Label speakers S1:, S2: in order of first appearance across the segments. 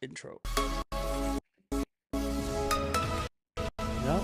S1: intro. No.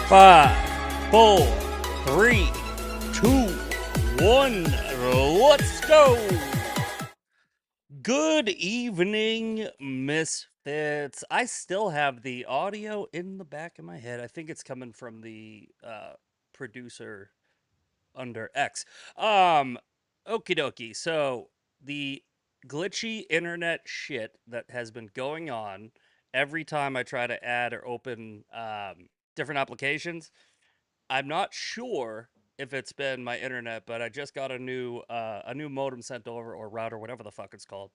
S1: Five, four, three, two, one. Let's go. Good evening, misfits. I still have the audio in the back of my head. I think it's coming from the producer under X. Okie dokie. So the glitchy internet shit that has been going on every time I try to add or open different applications. I'm not sure if it's been my internet, but I just got a new modem sent over, or router, whatever the fuck it's called,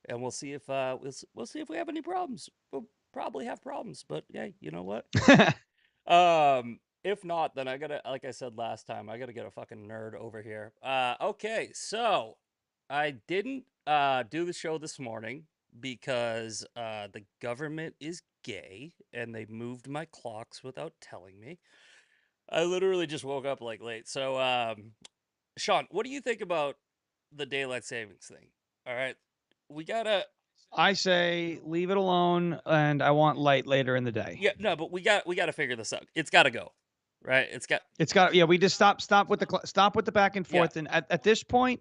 S1: and we'll see if we'll see if we have any problems. We'll probably have problems, but yeah, you know what? If not, then I gotta, like I said last time, I gotta get a fucking nerd over here. Okay, so I didn't do the show this morning because the government is gay and they moved my clocks without telling me. I literally just woke up like late. So, Shawn, what do you think about the daylight savings thing? All right, we gotta.
S2: I say leave it alone, and I want light later in the day.
S1: Yeah, no, but we gotta figure this out. It's gotta go, right?
S2: It's got we just stop with the back and
S1: Yeah.
S2: forth, and at this point,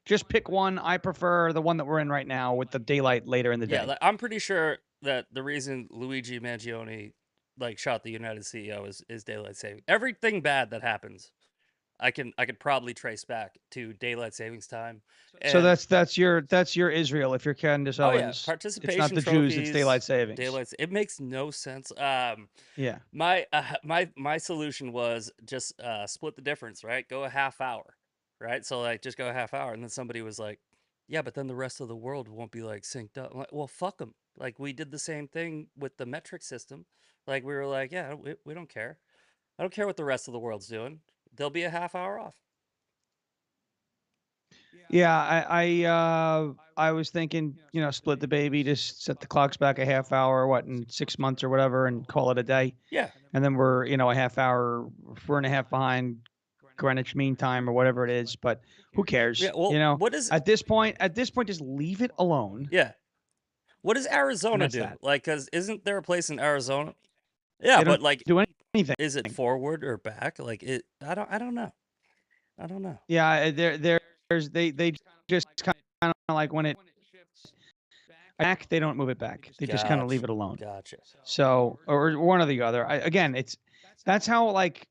S2: just pick one. I prefer the one that we're in right now with the daylight later in the
S1: Yeah,
S2: day.
S1: like, I'm pretty sure that the reason Luigi Mangione like shot the United CEO is daylight saving. Everything bad that happens, I could probably trace back to daylight savings time.
S2: So
S1: And
S2: that's your Israel. If you're Candace
S1: oh yeah,
S2: Owens, it's not
S1: participation
S2: the Jews. It's daylight
S1: trophies,
S2: savings.
S1: it makes no sense.
S2: Yeah.
S1: My solution was just split the difference, right? Go a half hour, right? So like just go a half hour, and then somebody was like, "Yeah, but then the rest of the world won't be like synced up." I'm like, well, fuck them. Like we did the same thing with the metric system. Like we were like, "Yeah, we don't care. I don't care what the rest of the world's doing. They'll be a half hour off."
S2: Yeah, I was thinking, split the baby, just set the clocks back a half hour, what, in 6 months or whatever, and call it a day.
S1: Yeah,
S2: And then we're, a half hour, 4.5 behind Greenwich Mean Time or whatever it is. But who cares?
S1: yeah. Well, what is?
S2: At this point, just leave it alone,
S1: Yeah, what does
S2: and
S1: Arizona
S2: that's
S1: do?
S2: that.
S1: Like, cause isn't there a place in Arizona? Yeah,
S2: They
S1: but
S2: don't
S1: like,
S2: do anything.
S1: is it forward or back? Like it? I don't know. I don't know.
S2: Yeah, they just kind of like when it back, they don't move it back. They just kind of
S1: Gotcha.
S2: leave it alone.
S1: Gotcha.
S2: So, or one or the other. Again, that's how like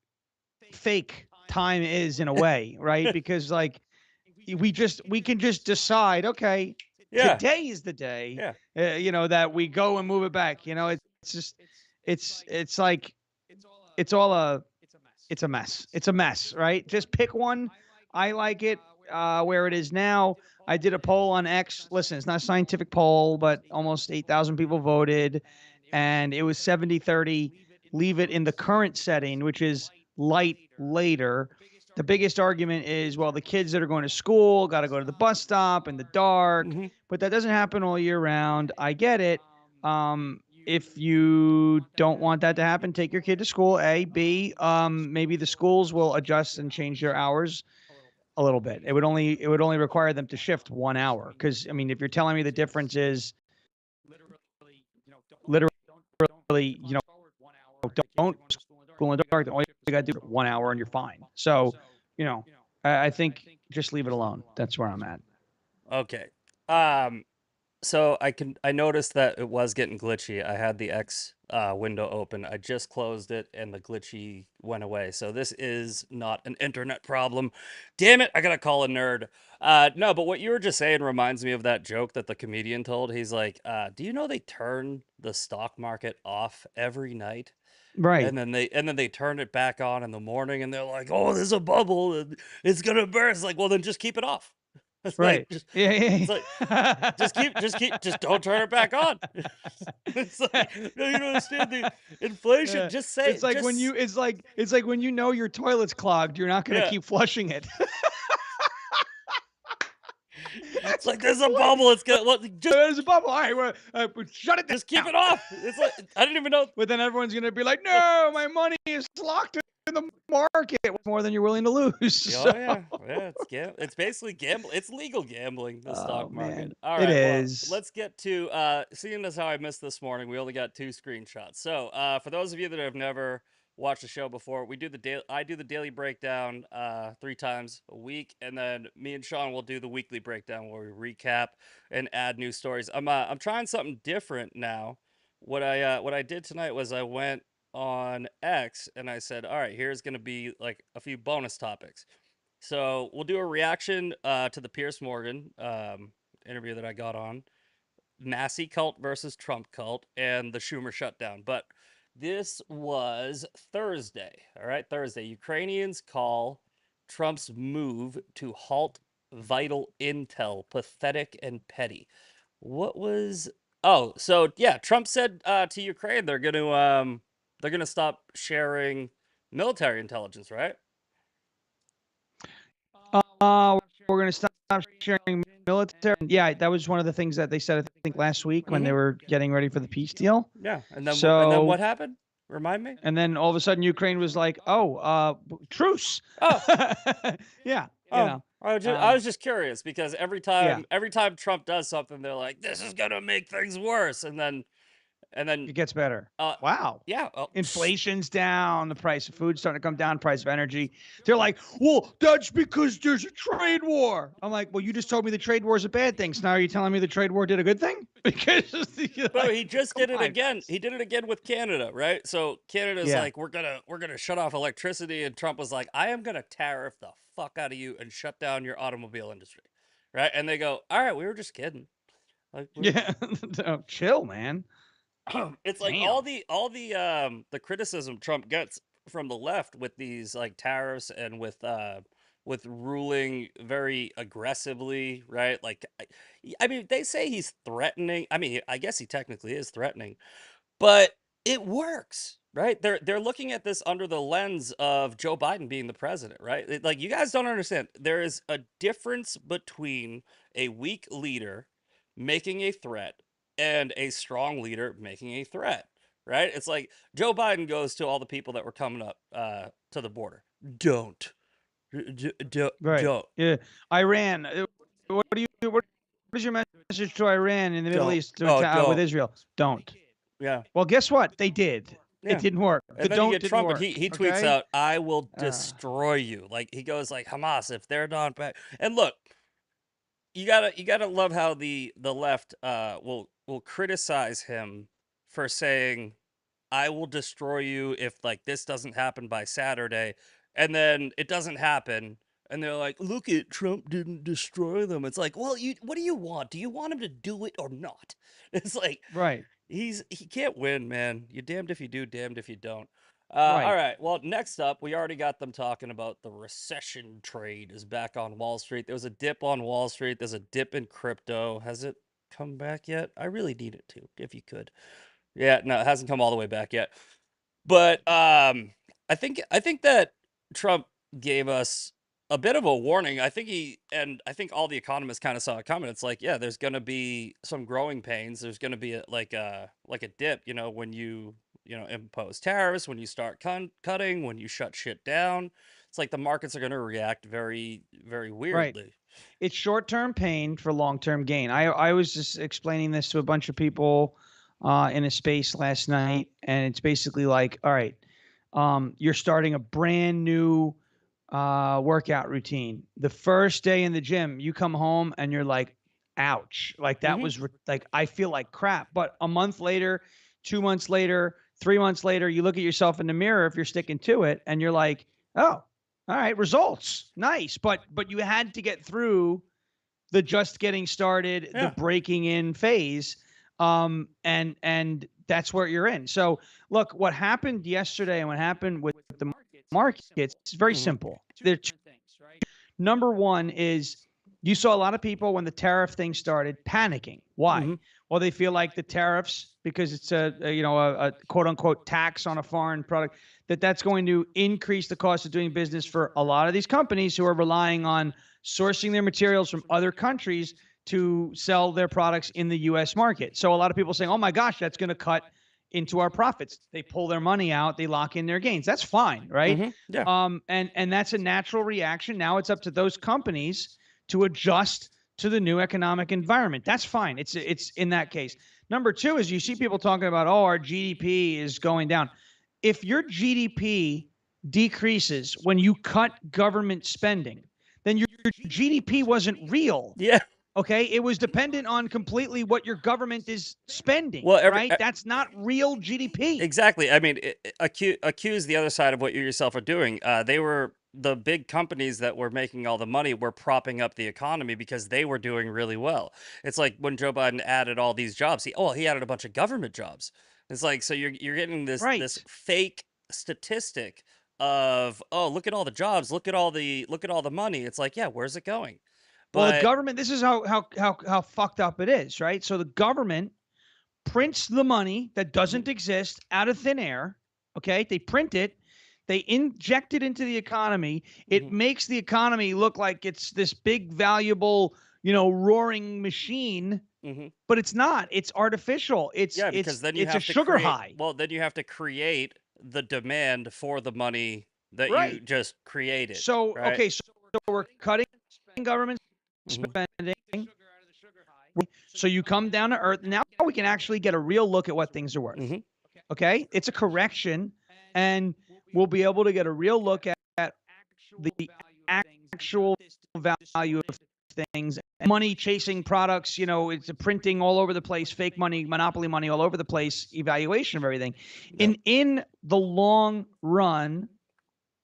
S2: fake time is in a way, right? Because like we can just decide, okay,
S1: Yeah.
S2: today is the day,
S1: Yeah.
S2: that we go and move it back. It's just it's like it's all a it's a mess. It's a mess, right? Just pick one. I like it where it is now. I did a poll on X. Listen, it's not a scientific poll, but almost 8,000 people voted, and it was 70-30. Leave it in the current setting, which is light later. The biggest argument is, well, the kids that are going to school got to go to the bus stop in the dark,
S1: Hmm.
S2: but that doesn't happen all year round. I get it. If you don't want that to happen, take your kid to school. A, B, maybe the schools will adjust and change their hours a little bit. It would only require them to shift 1 hour. Because I mean, if you're telling me the difference is literally, don't school in the dark, then all you got to do is 1 hour and you're fine. So, you know, I think just leave it alone. That's where I'm at.
S1: Okay. Um, So I noticed that it was getting glitchy. I had the X window open. I just closed it and the glitchy went away. So this is not an internet problem. Damn it, I gotta call a nerd. No, but what you were just saying reminds me of that joke that the comedian told. He's like, do you know they turn the stock market off every night?
S2: Right.
S1: And then they turn it back on in the morning and they're like, oh, there's a bubble and it's gonna burst. Like, well then just keep it off. It's like
S2: Right.
S1: just
S2: Yeah.
S1: it's like just don't turn it back on. It's like, no, you don't understand the inflation.
S2: Yeah.
S1: Just say
S2: It's
S1: it.
S2: like when you
S1: Just
S2: it's like when you know your toilet's clogged, you're not gonna
S1: yeah.
S2: keep flushing it.
S1: It's
S2: That's a
S1: like
S2: good
S1: there's a
S2: point.
S1: bubble. It's gonna well,
S2: There's a bubble. All right, well, shut it
S1: just keep
S2: down.
S1: it off. It's like I didn't even know.
S2: But then everyone's gonna be like, "No, my money is locked in the market more than you're willing to lose." So,
S1: Oh yeah. It's basically gambling. It's legal gambling. The
S2: oh
S1: stock
S2: man,
S1: market. All
S2: it
S1: right. Well,
S2: is.
S1: let's get to seeing as how I missed this morning. We only got two screenshots. So for those of you that have never watched the show before, we do the daily. I do the daily breakdown 3 times a week, and then me and Shawn will do the weekly breakdown where we recap and add new stories. I'm trying something different now. What I did tonight was I went on X and I said, all right, here's going to be like a few bonus topics. So we'll do a reaction to the Pierce Morgan interview that I got on, Massey cult versus Trump cult, and the Schumer shutdown. But this was Thursday. All right, Thursday. Ukrainians call Trump's move to halt vital intel pathetic and petty. What was? Oh, so yeah, Trump said to Ukraine they're gonna stop sharing military intelligence, right?
S2: We're gonna stop sharing military. Yeah, that was one of the things that they said. I think last week when
S1: Mm-hmm.
S2: they were getting ready for the peace deal.
S1: Yeah, and then
S2: So
S1: what happened? Remind me.
S2: and then all of a sudden Ukraine was like, "Oh, truce."
S1: Oh,
S2: Yeah,
S1: oh, I was just curious because every
S2: yeah,
S1: time every time Trump does something, they're like, "This is gonna make things worse," and then
S2: it gets better.
S1: uh,
S2: Wow.
S1: yeah, oh,
S2: Inflation's down, the price of food's starting to come down, price of energy. They're like, well, that's because there's a trade war. I'm like, well, you just told me the trade war is a bad thing. So now are you telling me the trade war did a good thing? Because you're
S1: bro,
S2: like,
S1: he just
S2: come
S1: did it
S2: on,
S1: again.
S2: guys.
S1: He did it again with Canada, right? So Canada's
S2: Yeah.
S1: like, we're gonna shut off electricity, and Trump was like, I am gonna tariff the fuck out of you and shut down your automobile industry, right? And they go, all right, we were just kidding. Like we're
S2: Yeah. Oh, chill, man.
S1: it's like all
S2: Damn.
S1: the criticism Trump gets from the left with these like tariffs and with ruling very aggressively, right? Like I mean, they say he's threatening. I mean, I guess he technically is threatening, but it works, right? They're looking at this under the lens of Joe Biden being the president, right? Like you guys don't understand. There is a difference between a weak leader making a threat and a strong leader making a threat, right? It's like Joe Biden goes to all the people that were coming up to the border. Don't,
S2: Right.
S1: don't,
S2: Yeah. Iran. What is your message to Iran in the Middle
S1: don't.
S2: East
S1: Oh,
S2: with
S1: don't.
S2: Israel? Don't.
S1: Yeah.
S2: Well, guess what? They did. It
S1: Yeah.
S2: didn't work. The
S1: And then you
S2: don't
S1: get
S2: didn't
S1: Trump, and he
S2: work.
S1: he tweets
S2: Okay.
S1: out, "I will
S2: Uh,
S1: destroy you." Like he goes like Hamas if they're not back. And look, you gotta love how the left will criticize him for saying, "I will destroy you if like this doesn't happen by Saturday," and then it doesn't happen. And they're like, "Look at Trump didn't destroy them." It's like, well, what do you want? Do you want him to do it or not? It's like
S2: right.
S1: he can't win, man. You're damned if you do, damned if you don't. All
S2: Right.
S1: right. Well, next up, we already got them talking about the recession trade is back on Wall Street. There was a dip on Wall Street. There's a dip in crypto. Has it come back yet? I really need it to, if you could. Yeah, no, it hasn't come all the way back yet. But I think that Trump gave us a bit of a warning. I think all the economists kind of saw it coming. It's like, yeah, there's going to be some growing pains. There's going to be like a dip, when you impose tariffs, when you start cutting, when you shut shit down. It's like the markets are going to react very very
S2: Right.
S1: weirdly.
S2: It's short-term pain for long-term gain. I was just explaining this to a bunch of people in a space last night, and it's basically like, all right, you're starting a brand new workout routine. The first day in the gym, you come home and you're like, ouch, like that
S1: Mhm.
S2: was like I feel like crap. But a month later, 2 months later, 3 months later, you look at yourself in the mirror if you're sticking to it, and you're like, oh, all right, results, nice. But you had to get through the just getting started, the
S1: Yeah.
S2: breaking in phase, and that's where you're in. So look, what happened yesterday and what happened with the markets is very
S1: Mhm.
S2: simple. There are Number one is you saw a lot of people when the tariff thing started panicking. Why?
S1: Mhm.
S2: Well, they feel like the tariffs, because it's a quote unquote tax on a foreign product, that's going to increase the cost of doing business for a lot of these companies who are relying on sourcing their materials from other countries to sell their products in the U.S. market. So a lot of people saying, "Oh my gosh, that's going to cut into our profits." They pull their money out, they lock in their gains. That's fine, right?
S1: Mhm. Yeah.
S2: And that's a natural reaction. Now it's up to those companies to adjust to the new economic environment. That's fine. It's in that case. Number two is you see people talking about, oh, our GDP is going down. If your GDP decreases when you cut government spending, then your GDP wasn't real.
S1: Yeah.
S2: Okay, it was dependent on completely what your government is spending,
S1: Well,
S2: right? That's not real GDP.
S1: exactly. I mean, accuse the other side of what you yourself are doing. They were the big companies that were making all the money were propping up the economy because they were doing really well. It's like when Joe Biden added all these jobs. He added a bunch of government jobs. It's like so you're getting this
S2: Right.
S1: fake statistic of, oh, look at all the jobs, look at all the money. It's like, yeah, where's it going?
S2: Well, the
S1: But
S2: government, this is how fucked up it is, right? So the government prints the money that
S1: Mhm.
S2: doesn't exist out of thin air. Okay, they print it, they inject it into the economy. It
S1: Mhm.
S2: makes the economy look like it's this big, valuable, roaring machine,
S1: Mhm.
S2: but it's not. It's artificial. It's
S1: Yeah,
S2: it's
S1: because then you
S2: it's a
S1: have to
S2: sugar
S1: create
S2: high,
S1: well, then you have to create the demand for the money that you
S2: right?
S1: just created,
S2: So
S1: right?
S2: okay, so we're cutting government
S1: Mhm.
S2: spending. So you come down to earth. Now we can actually get a real look at what things are worth.
S1: Mhm.
S2: Okay, it's a correction, and we'll be able to get a real look at the actual value of things. Money chasing products, it's a printing all over the place, fake money, monopoly money all over the place, evaluation of everything.
S1: Yep.
S2: In the long run,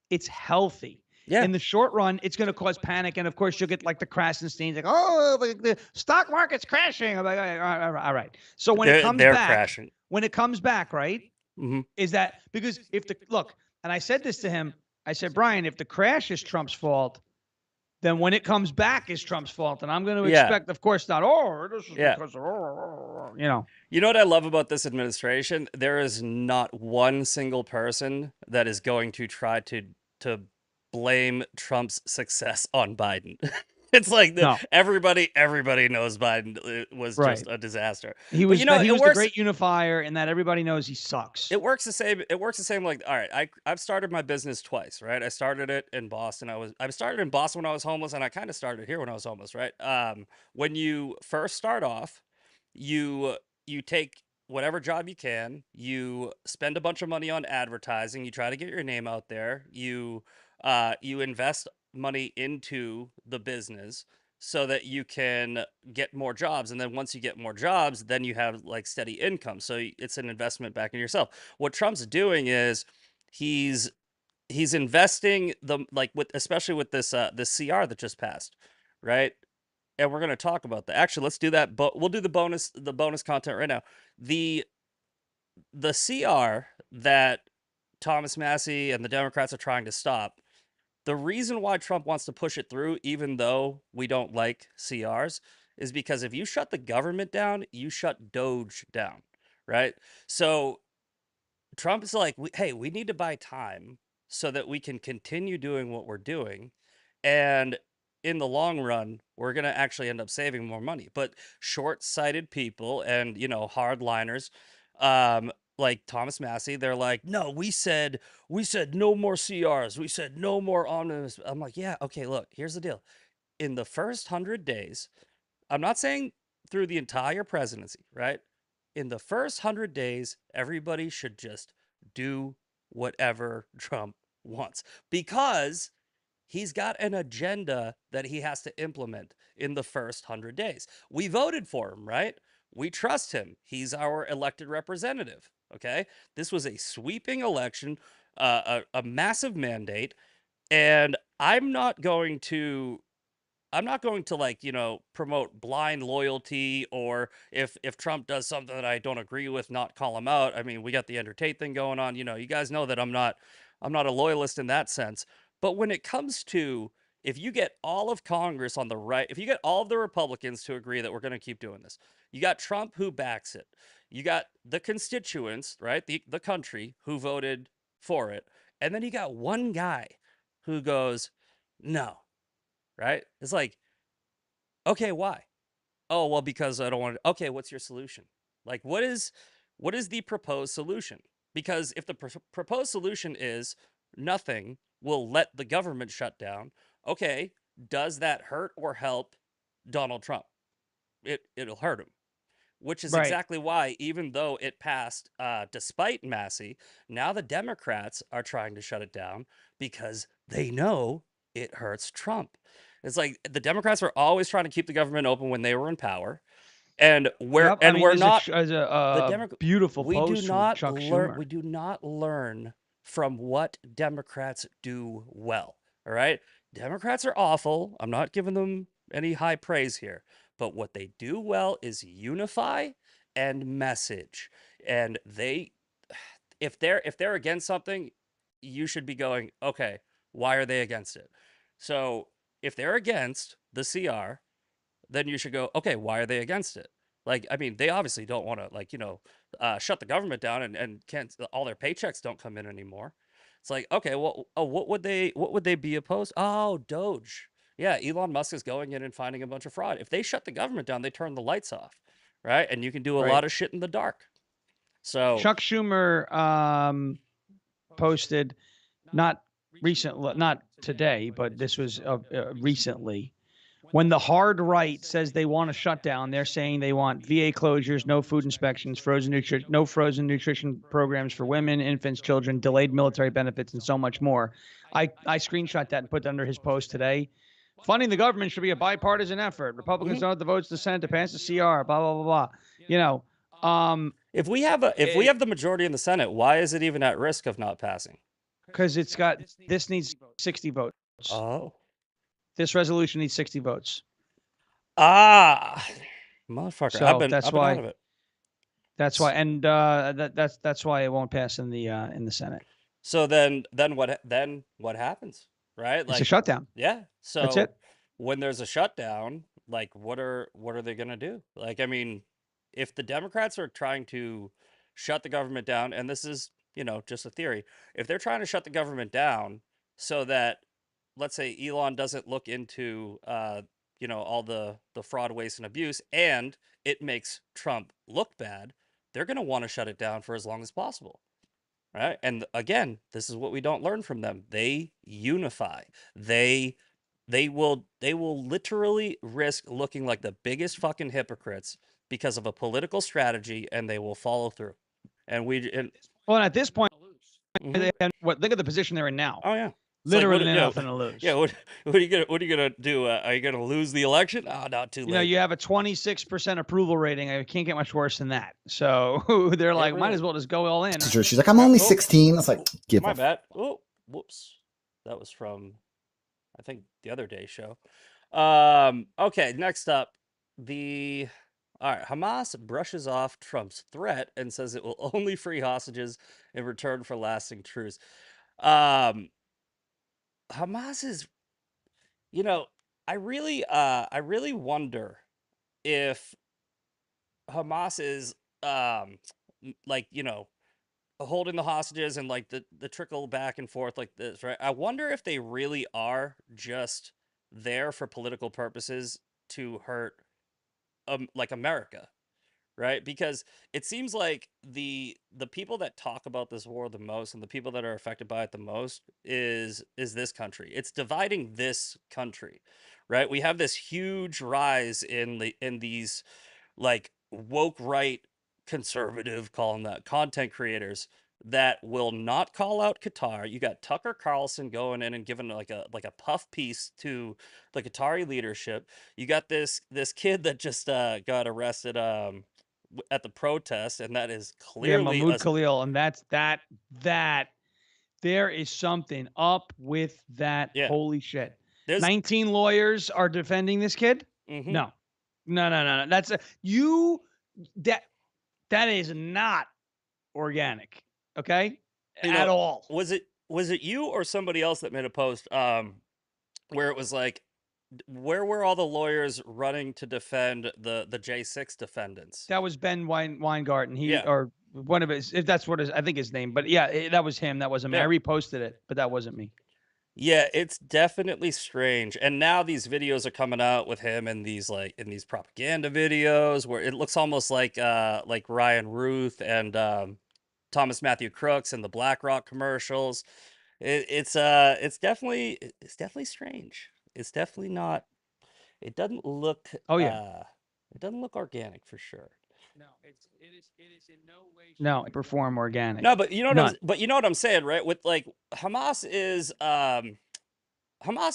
S2: it's healthy.
S1: Yeah.
S2: In the short run, it's going to cause panic, and of course, you'll get like the Krasensteins, like, "Oh, the stock market's crashing." I'm like, all right. So
S1: They're crashing.
S2: when it comes back, right?
S1: Mhm.
S2: Is that because if the look, and I said this to him, I said, Brian, if the crash is Trump's fault, then when it comes back is Trump's fault, and I'm going to
S1: Yeah.
S2: expect, of course, not. Oh, this is
S1: Yeah.
S2: because of.
S1: You know what I love about this administration? There is not one single person that is going to try to blame Trump's success on Biden. It's like
S2: No,
S1: everybody knows Biden was just
S2: right.
S1: a disaster.
S2: He
S1: But
S2: was that he was the great unifier, and that everybody knows he sucks.
S1: it works the same like, all right, I've started my business twice, right? I started it in Boston. I started in Boston when I was homeless, and I kind of started here when I was homeless, right? When you first start off, you take whatever job you can, you spend a bunch of money on advertising, you try to get your name out there, you invest money into the business so that you can get more jobs, and then once you get more jobs, then you have like steady income, so it's an investment back in yourself. What Trump's doing is he's he's investing the like with especially with this CR that just passed, right? And we're going to talk about that. Actually, let's do that, but we'll do the bonus content right now. The CR that Thomas Massey and the Democrats are trying to stop. The reason why Trump wants to push it through, even though we don't like CRs, is because if you shut the government down, you shut Doge down, right? So Trump is like, hey, we need to buy time so that we can continue doing what we're doing. And in the long run, we're going to actually end up saving more money. But short sighted people and, hardliners, like Thomas Massey, they're like, no, we said no more CRs. We said no more omnibus. I'm like, yeah, okay, look, here's the deal. In the first 100 days, I'm not saying through the entire presidency, right? In the first 100 days, everybody should just do whatever Trump wants because he's got an agenda that he has to implement in the first 100 days. We voted for him, right? We trust him. He's our elected representative. Okay. This was a sweeping election, a massive mandate. And I'm not going to like, promote blind loyalty, or if Trump does something that I don't agree with, not call him out. I mean, we got the entertain thing going on. You guys know that I'm not a loyalist in that sense. But when it comes to, if you get all of Congress on the right, if you get all of the Republicans to agree that we're going to keep doing this, you got Trump who backs it. You got the constituents, right? The country who voted for it. And then you got one guy who goes, no, right? It's like, okay, why? Oh, well, because I don't want to. Okay, what's your solution? Like, what is the proposed solution? Because if the proposed solution is nothing, we'll let the government shut down. Okay, does that hurt or help Donald Trump? It'll hurt him, which is
S2: Right.
S1: exactly why, even though it passed despite Massey, now the Democrats are trying to shut it down because they know it hurts Trump. It's like the Democrats were always trying to keep the government open when they were in power, and we're
S2: Yep. I
S1: and
S2: mean,
S1: we're
S2: there's a
S1: not the Democrat.
S2: beautiful
S1: We do
S2: post from
S1: not
S2: Chuck
S1: learn.
S2: Schumer.
S1: We do not learn from what Democrats do well. All right, Democrats are awful. I'm not giving them any high praise here, but what they do well is unify and message. And if they're against something, you should be going, okay, why are they against it? So if they're against the CR, then you should go, okay, why are they against it? Like, I mean, they obviously don't want to, like, shut the government down and can't, all their paychecks don't come in anymore. It's like, okay, well, oh, what would they be opposed? Oh, Doge. Yeah, Elon Musk is going in and finding a bunch of fraud. If they shut the government down, they turn the lights off, right? And you can do a
S2: Right.
S1: lot of shit in the dark. So,
S2: Chuck Schumer posted not not today, but this was recently. When the hard right says they want to shut down, they're saying they want VA closures, no food inspections, no frozen nutrition programs for women, infants, children, delayed military benefits, and so much more. I screenshot that and put it under his post today. Funding the government should be a bipartisan effort. Republicans
S1: mhm.
S2: don't have the votes to the Senate to pass the CR. Blah blah blah blah. You know,
S1: if we have the majority in the Senate, why is it even at risk of not passing?
S2: because it's got this needs 60 votes.
S1: Oh,
S2: This resolution needs 60 votes.
S1: ah, motherfucker, I've
S2: So
S1: been I've been out of it.
S2: that's why, and that's why it won't pass in the Senate.
S1: So then what happens, right?
S2: It's a
S1: Like,
S2: shutdown.
S1: yeah.
S2: That's
S1: So
S2: it.
S1: when there's a shutdown, like what are they gonna do? Like, I mean, if the Democrats are trying to shut the government down, and this is, just a theory, if they're trying to shut the government down so that, let's say, Elon doesn't look into all the fraud, waste, and abuse, and it makes Trump look bad, they're gonna want to shut it down for as long as possible. Right. And again, this is what we don't learn from them. They unify. They they will literally risk looking like the biggest fucking hypocrites because of a political strategy, and they will follow through. And
S2: Well, and at this point,
S1: mhm.
S2: look at the position they're in now.
S1: Oh yeah. It's like,
S2: Literally,
S1: what,
S2: they have nothing to
S1: yeah,
S2: lose.
S1: what are you gonna do? Are you gonna lose the election? Oh, not too
S2: You know,
S1: late.
S2: you have a 26% approval rating. I can't get much worse than that. So they're
S1: It
S2: like, might
S1: really.
S2: as well just go all in.
S3: She's like, I'm only
S1: Oh,
S3: 16. I was like, give
S1: my
S3: a
S1: bad. Oh, whoops. That was from, I think, the other day show. Okay, next up, the All right, Hamas brushes off Trump's threat and says it will only free hostages in return for lasting truce. Um, Hamas is, you know, I really wonder if Hamas is, like, holding the hostages and like the trickle back and forth like this, right? I wonder if they really are just there for political purposes to hurt, like America, right? Because it seems like the people that talk about this war the most and the people that are affected by it the most is this country. It's dividing this country, right? We have this huge rise in these like woke right conservative, call them that, content creators that will not call out Qatar. You got Tucker Carlson going in and giving like a puff piece to the Qatari leadership. You got this kid that just got arrested at the protest, and that is
S2: Yeah,
S1: clearly
S2: Mahmoud
S1: a
S2: Khalil, and that there is something up with that.
S1: yeah.
S2: Holy shit!
S1: There's
S2: 19 lawyers are defending this kid.
S1: mm-hmm.
S2: No, no, no, no, no. That's a, you. That that is not organic. Okay,
S1: you
S2: at
S1: know
S2: all.
S1: was it you or somebody else that made a post where it was like, where were all the lawyers running to defend the J6 defendants?
S2: That was Ben Weingarten. He
S1: Yeah.
S2: or one of his, if that's what his, I think his name. But yeah, that was him. That wasn't me. I
S1: Yeah.
S2: reposted it, but that wasn't me.
S1: Yeah, it's definitely strange. And now these videos are coming out with him in these propaganda videos where it looks almost like Ryan Ruth and Thomas Matthew Crooks and the BlackRock commercials. It's definitely strange. It's definitely not, it doesn't look
S2: Oh yeah.
S1: uh it doesn't look organic for sure.
S2: No, perform
S1: No,
S2: organic.
S1: but
S2: None.
S1: you know what I'm saying, right? With like Hamas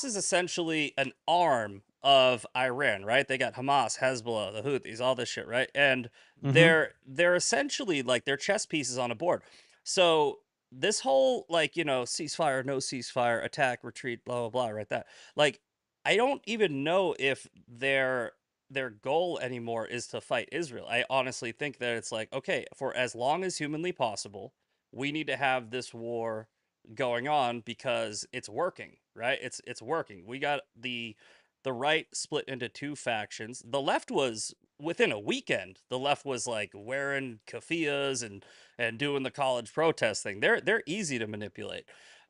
S1: is essentially an arm of Iran, right? They got Hamas, Hezbollah, the Houthis, all this shit, right? And
S2: Mm-hmm.
S1: they're essentially like they're chess pieces on a board. So this whole like, ceasefire, no ceasefire, attack, retreat, blah blah blah, right? That like I don't even know if their goal anymore is to fight Israel. I honestly think that it's like, okay, for as long as humanly possible, we need to have this war going on because it's working, right? It's working. We got the right split into two factions. The left was within a weekend. The left was like wearing keffiyehs and doing the college protest thing. They're easy to manipulate.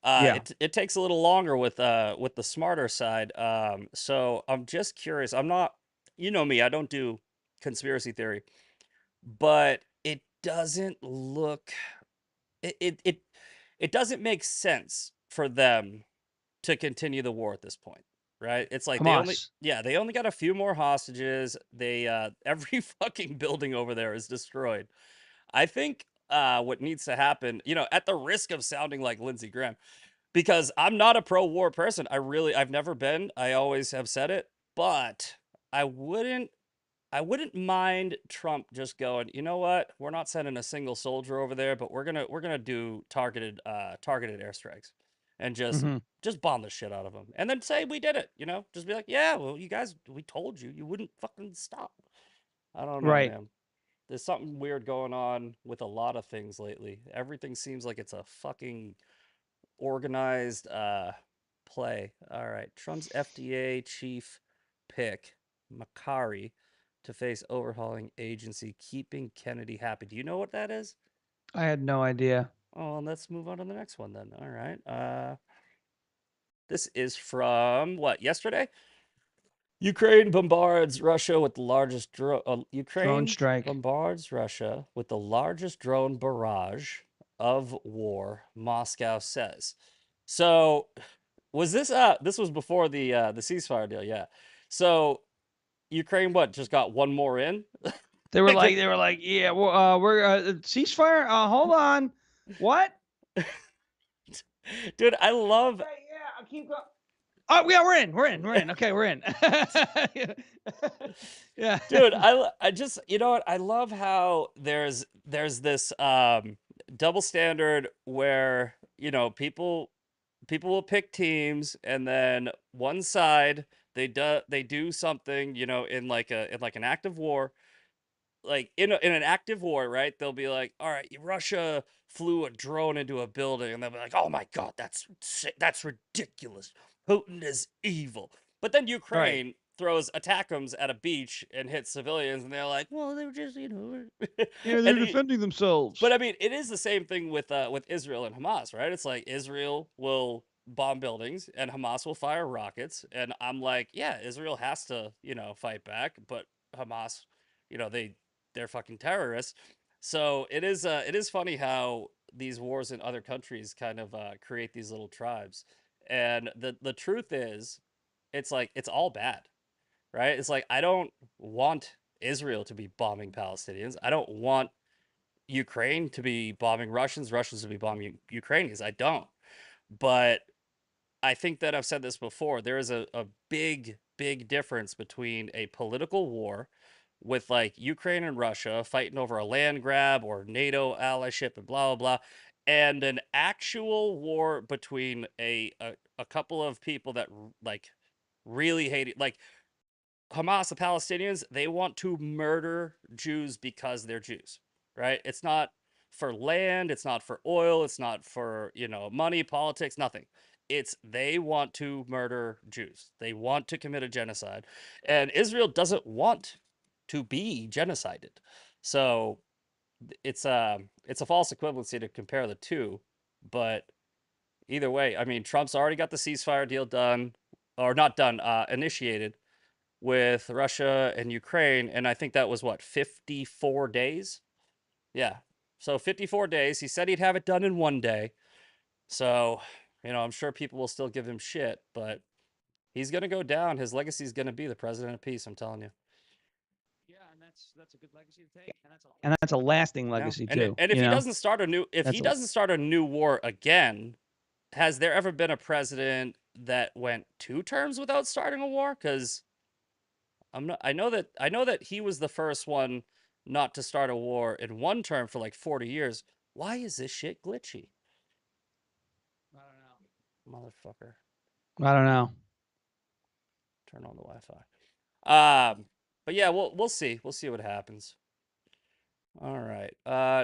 S2: Yeah.
S1: It takes a little longer with the smarter side. So I'm just curious. I'm not, you know me, I don't do conspiracy theory, but it doesn't look it it it, it doesn't make sense for them to continue the war at this point, right? It's like
S2: Hamas.
S1: they only got a few more hostages. They every fucking building over there is destroyed. I think what needs to happen, at the risk of sounding like Lindsey Graham, because I'm not a pro-war person. I've never been. I always have said it, but I wouldn't I wouldn't mind Trump just going, you know what? We're not sending a single soldier over there, but we're gonna do targeted airstrikes, and
S2: Mm-hmm.
S1: just bomb the shit out of them, and then say we did it. Just be like, yeah, well, you guys, we told you, you wouldn't fucking stop. I don't know,
S2: Right.
S1: man. There's something weird going on with a lot of things lately. Everything seems like it's a fucking organized play. All right, Trump's FDA chief pick, Makari, to face overhauling agency, keeping Kennedy happy. Do you know what that is?
S2: I had no idea.
S1: Oh, let's move on to the next one then. All right. This is from what, yesterday? Ukraine bombards Russia with the largest drone.
S2: Drone
S1: Ukraine
S2: strike.
S1: bombards Russia with the largest drone barrage of war. Moscow says. So was this was before the ceasefire deal? Yeah. So Ukraine, what, just got one more in?
S2: They were like, yeah, well, we're ceasefire. Hold on. What?
S1: Dude, I love,
S2: Okay, yeah, I'll keep going. Oh, yeah, we're in. We're in. We're in. Okay, we're in. Yeah.
S1: dude, I just, you know what? I love how there's this double standard where, people will pick teams, and then one side, they do something, in like an act of war, like in an active war, right? They'll be like, "All right, Russia flew a drone into a building," and they'll be like, "Oh my god, that's ridiculous. Putin is evil." But then
S2: Right.
S1: Ukraine throws attackums at a beach and hits civilians, and they're like, "Well, they were just, you know,"
S2: Yeah, they're
S1: and
S2: defending
S1: but
S2: themselves.
S1: I mean, it is the same thing with Israel and Hamas, right? It's like Israel will bomb buildings and Hamas will fire rockets, and I'm like, yeah, Israel has to, fight back, but Hamas, they're fucking terrorists. So it is funny how these wars in other countries kind of create these little tribes, and the truth is, it's like it's all bad, right? It's like I don't want Israel to be bombing Palestinians. I don't want Ukraine to be bombing Russians, Russians to be bombing Ukrainians. I don't. But I think that I've said this before. There is a big, big difference between a political war with like Ukraine and Russia fighting over a land grab or NATO allyship and blah, blah, blah, and an actual war between a couple of people that like really hate it. Like Hamas, the Palestinians, they want to murder Jews because they're Jews, right? It's not for land, it's not for oil, it's not for, money, politics, nothing. It's they want to murder Jews. They want to commit a genocide. And Israel doesn't want to be genocided. So it's a false equivalency to compare the two, but either way, I mean Trump's already got the ceasefire deal done or not done, initiated with Russia and Ukraine, and I think that was what 54 days. Yeah, so 54 days. He said he'd have it done in one day. So, I'm sure people will still give him shit, but he's gonna go down. His legacy is gonna be the president of peace. I'm telling you.
S2: Yeah, and that's a good legacy to take, and that's a lasting
S1: Yeah,
S2: legacy
S1: and
S2: too.
S1: and if he doesn't start a new if he
S2: That's a
S1: doesn't start a new war again, has there ever been a president that went 2 terms without starting a war? Because I'm not. I know that he was the first one not to start a war in 1 term for like 40 years. Why is this shit glitchy,
S2: I don't
S1: motherfucker?
S2: know. I don't know.
S1: Turn on the Wi-Fi. But yeah, we'll see. We'll see what happens. All right.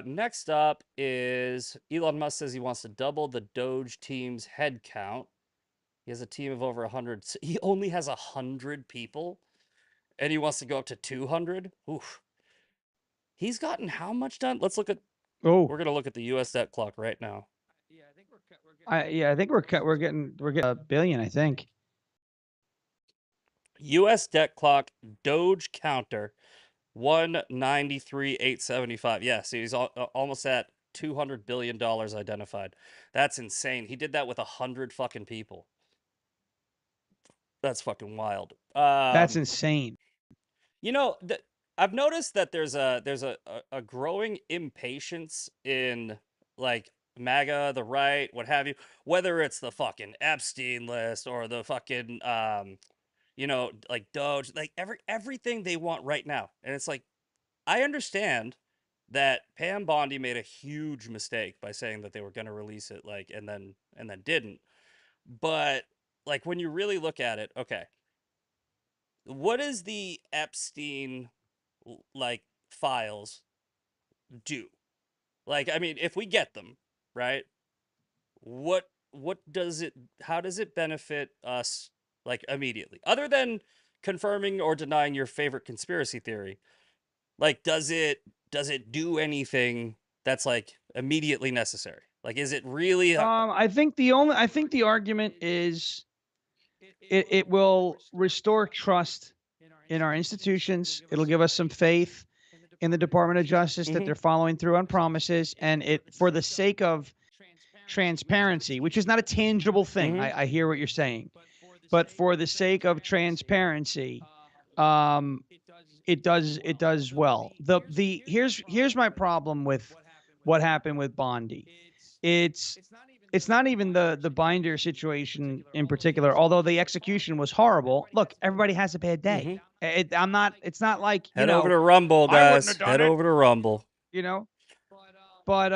S1: Next up is Elon Musk says he wants to double the Doge team's head count. He has a team of over 100. He only has 100 people, and he wants to go up to 200. Oof. He's gotten how much done? Let's look at.
S2: Oh,
S1: We're gonna look at the U.S. debt clock right now.
S2: I think we're getting a billion. I think.
S1: U.S. debt clock Doge counter 193,875. Yeah, so he's almost at $200 billion identified. That's insane. He did that with 100 fucking people. That's fucking wild.
S2: That's insane.
S1: You know, I've noticed that there's a growing impatience in like MAGA, the right, what have you. Whether it's the fucking Epstein list or the fucking like Doge, like everything they want right now. And it's like I understand that Pam Bondi made a huge mistake by saying that they were going to release it, like, and then didn't. But like when you really look at it, okay, what is the Epstein like files do? Like, I mean, if we get them, right? What does it? How does it benefit us like immediately? Other than confirming or denying your favorite conspiracy theory, like does it do anything that's like immediately necessary? Like, is it really?
S2: I think the argument is it will restore trust in our institutions. It'll give us some faith in the Department of Justice that
S1: Mm-hmm.
S2: they're following through on promises, and it for the sake of transparency, which is not a tangible thing.
S1: Mm-hmm.
S2: I hear what you're saying, but for the sake of transparency, um, it does well. The here's my problem with what happened with Bondi. It's it's not even the binder situation in particular, although the execution was horrible. Look, everybody has a bad day.
S1: Mm-hmm.
S2: I'm not. It's not like
S1: Head over to Rumble,
S2: I wouldn't have
S1: guys.
S2: done
S1: Head
S2: it.
S1: over to Rumble.
S2: You know, but